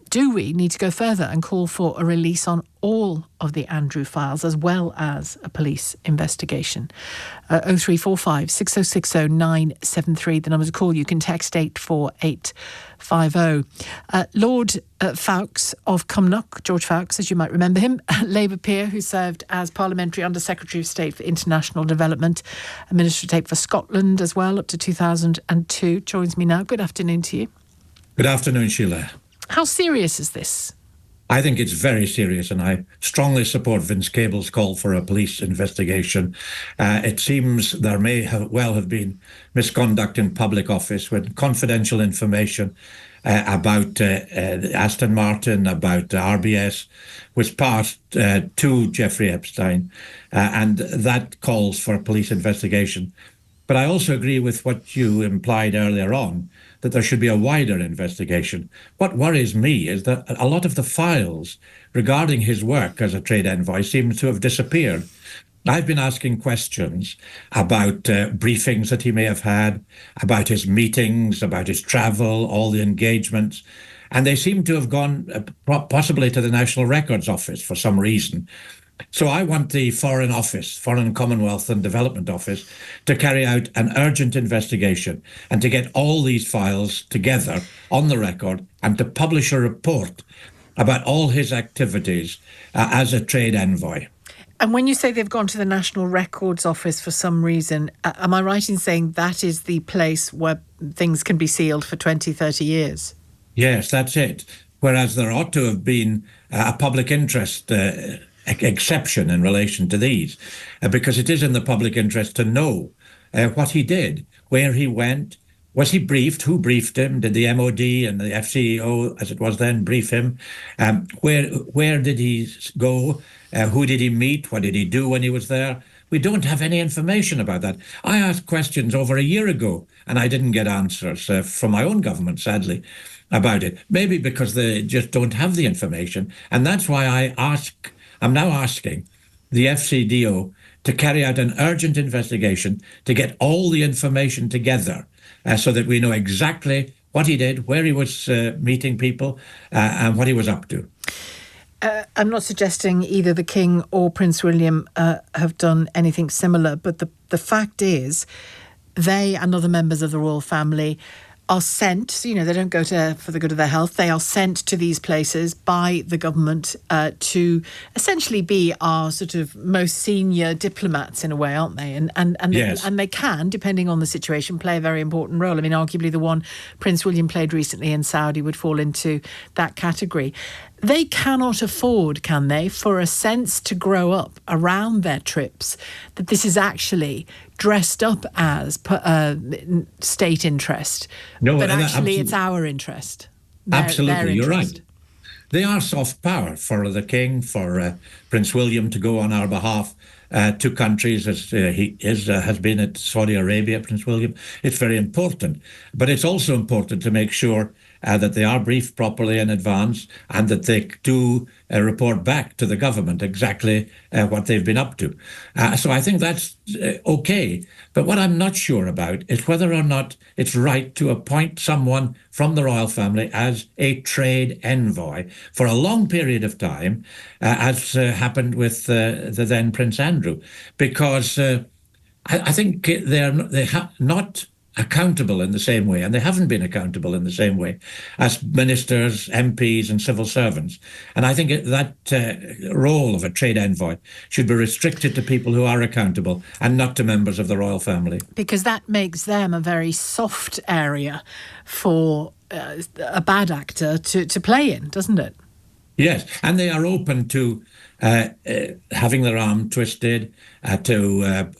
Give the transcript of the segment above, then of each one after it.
do we need to go further and call for a release on all of the Andrew files as well as a police investigation? 0345 6060 973, the number to call. You can text 84850. Lord Foulkes of Cumnock, George Foulkes, as you might remember him, Labour peer who served as Parliamentary Under Secretary of State for International Development, a Minister of State for Scotland as well, up to 2002, joins me now. Good afternoon to you. Good afternoon, Sheila. How serious is this? I think it's very serious, and I strongly support Vince Cable's call for a police investigation. It seems there may have been misconduct in public office when confidential information about Aston Martin, about RBS, was passed to Jeffrey Epstein, and that calls for a police investigation. But I also agree with what you implied earlier on, that there should be a wider investigation. What worries me is that a lot of the files regarding his work as a trade envoy seem to have disappeared. I've been asking questions about briefings that he may have had, about his meetings, about his travel, all the engagements, and they seem to have gone possibly to the National Records Office for some reason. So I want the Foreign Office, Foreign Commonwealth and Development Office, to carry out an urgent investigation and to get all these files together on the record and to publish a report about all his activities as a trade envoy. And when you say they've gone to the National Records Office for some reason, am I right in saying that is the place where things can be sealed for 20, 30 years? Yes, that's it. Whereas there ought to have been a public interest exception in relation to these, because it is in the public interest to know what he did, where he went, was he briefed, who briefed him, did the MOD and the FCEO, as it was then, brief him, where did he go, who did he meet, what did he do when he was there? We don't have any information about that. I asked questions over a year ago and I didn't get answers from my own government, sadly, about it. Maybe because they just don't have the information, and that's why I'm now asking the FCDO to carry out an urgent investigation to get all the information together so that we know exactly what he did, where he was meeting people, and what he was up to. I'm not suggesting either the King or Prince William have done anything similar, but the fact is they and other members of the royal family are sent, they don't go to for the good of their health, they are sent to these places by the government to essentially be our sort of most senior diplomats in a way, aren't they? And yes. And they can, depending on the situation, play a very important role. I mean, arguably the one Prince William played recently in Saudi would fall into that category. They cannot afford, can they, for a sense to grow up around their trips that this is actually dressed up as state interest, but actually it's our interest. Absolutely, you're right. They are soft power for the King, for Prince William to go on our behalf to countries as he has been at Saudi Arabia, Prince William. It's very important. But it's also important to make sure that they are briefed properly in advance and that they do report back to the government exactly what they've been up to. So I think that's okay. But what I'm not sure about is whether or not it's right to appoint someone from the royal family as a trade envoy for a long period of time, as happened with the then Prince Andrew, because I think they're not accountable in the same way, and they haven't been accountable in the same way as ministers, MPs and civil servants. And I think that role of a trade envoy should be restricted to people who are accountable and not to members of the royal family. Because that makes them a very soft area for a bad actor to play in, doesn't it? Yes, and they are open to having their arm twisted, to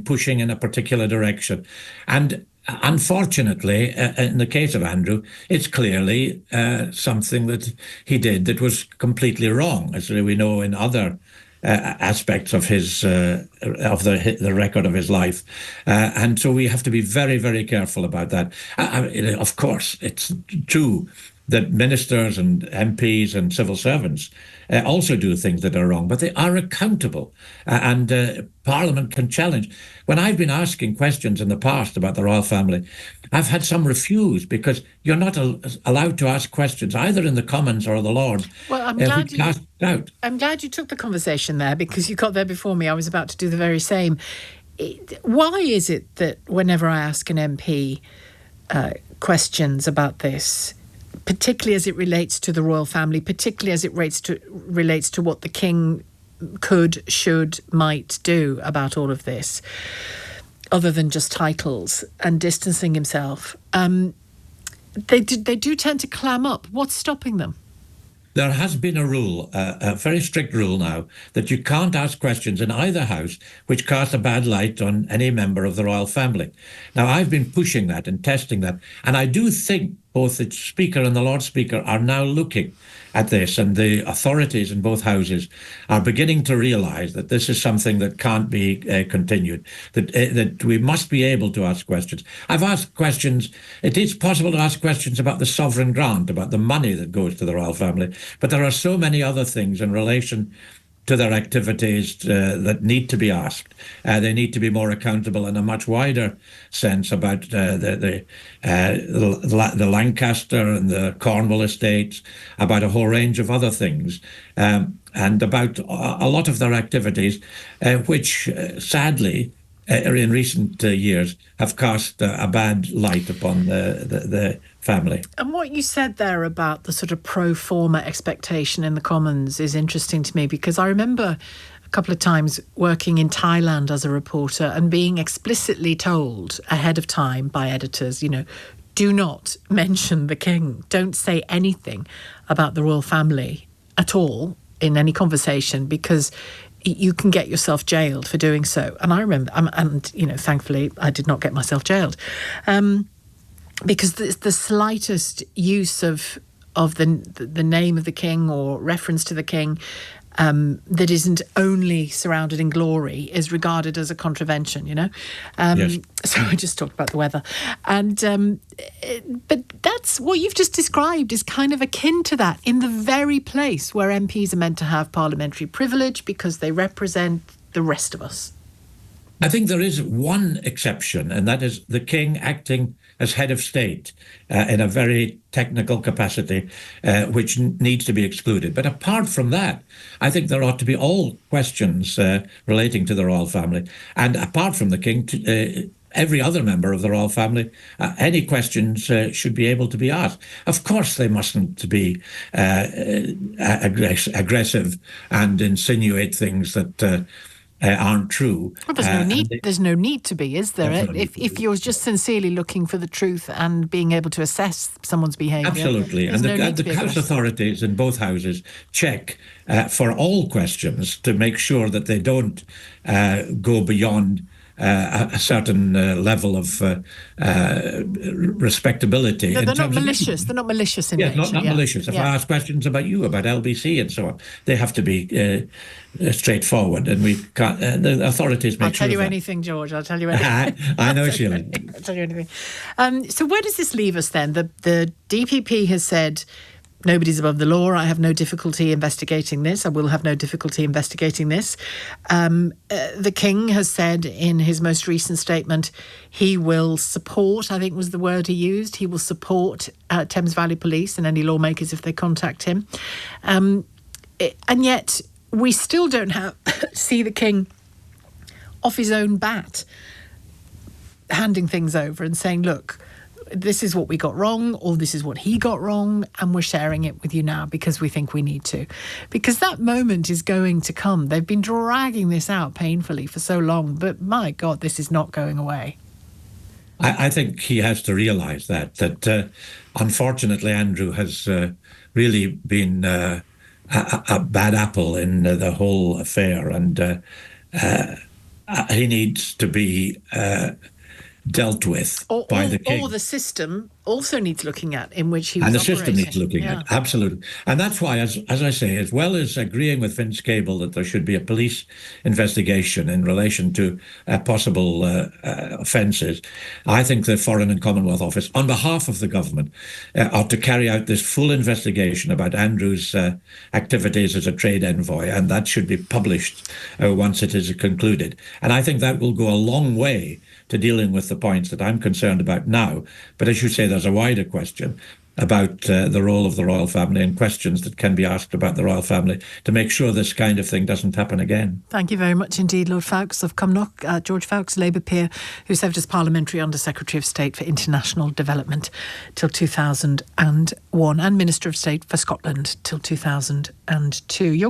pushing in a particular direction. And unfortunately, in the case of Andrew, it's clearly something that he did that was completely wrong, as we know in other aspects of his of the record of his life, and so we have to be very, very careful about that. Of course, it's true that ministers and MPs and civil servants also do things that are wrong, but they are accountable, and Parliament can challenge. When I've been asking questions in the past about the royal family, I've had some refuse because you're not allowed to ask questions either in the Commons or the Lords. Well, I'm glad you took the conversation there, because you got there before me. I was about to do the very same. Why is it that whenever I ask an MP questions about this, particularly as it relates to the royal family, particularly as it relates to what the king could, should, might do about all of this, other than just titles and distancing himself, they do tend to clam up? What's stopping them? There has been a rule, a very strict rule now, that you can't ask questions in either house which cast a bad light on any member of the royal family. Now, I've been pushing that and testing that, and I do think both the Speaker and the Lord Speaker are now looking at this, and the authorities in both houses are beginning to realise that this is something that can't be continued, that we must be able to ask questions. I've asked questions. It is possible to ask questions about the sovereign grant, about the money that goes to the royal family, but there are so many other things in relation to their activities that need to be asked. They need to be more accountable in a much wider sense about the Lancaster and the Cornwall estates, about a whole range of other things, and about a lot of their activities, which sadly, in recent years, have cast a bad light upon the family. And what you said there about the sort of pro forma expectation in the Commons is interesting to me, because I remember a couple of times working in Thailand as a reporter and being explicitly told ahead of time by editors, do not mention the king. Don't say anything about the royal family at all in any conversation, because you can get yourself jailed for doing so. And I remember, and thankfully I did not get myself jailed, because the slightest use of the name of the king or reference to the king that isn't only surrounded in glory is regarded as a contravention, Yes. So I just talked about the weather. And but that's what you've just described is kind of akin to that, in the very place where MPs are meant to have parliamentary privilege because they represent the rest of us. I think there is one exception, and that is the king acting as head of state in a very technical capacity, which needs to be excluded. But apart from that, I think there ought to be all questions relating to the royal family. And apart from the king, every other member of the royal family, any questions should be able to be asked. Of course, they mustn't be aggressive and insinuate things that aren't true. Well, there's no need to be, is there? If you're just sincerely looking for the truth and being able to assess someone's behaviour. Absolutely. And the House authorities in both houses check for all questions to make sure that they don't go beyond a certain level of respectability. No, they're not malicious. They're not malicious in nature. Not malicious. If I ask questions about you, about LBC and so on, they have to be straightforward, and we can't. The authorities make sure. I'll tell you anything, George. I'll tell you anything. I know, Sheila. I'll tell you anything. So where does this leave us then? The DPP has said, nobody's above the law. I have no difficulty investigating this. I will have no difficulty investigating this. The King has said in his most recent statement he will support, I think was the word he used, he will support Thames Valley Police and any lawmakers if they contact him. And yet we still don't see the King off his own bat handing things over and saying, look, this is what we got wrong, or this is what he got wrong, and we're sharing it with you now because we think we need to. Because that moment is going to come. They've been dragging this out painfully for so long, but my God, this is not going away. I think he has to realise that unfortunately Andrew has really been a bad apple in the whole affair, and he needs to be dealt with by the king. Or the system also needs looking at, in which he was and the operating. system needs looking at, absolutely. And that's why, as I say, as well as agreeing with Vince Cable that there should be a police investigation in relation to possible offences, I think the Foreign and Commonwealth Office, on behalf of the government, ought to carry out this full investigation about Andrew's activities as a trade envoy, and that should be published once it is concluded. And I think that will go a long way to dealing with the points that I'm concerned about now. But as you say, there's a wider question about the role of the royal family and questions that can be asked about the royal family to make sure this kind of thing doesn't happen again. Thank you very much indeed, Lord Foulkes of Cumnock. George Foulkes, Labour peer, who served as Parliamentary Under Secretary of State for International Development till 2001 and Minister of State for Scotland till 2002.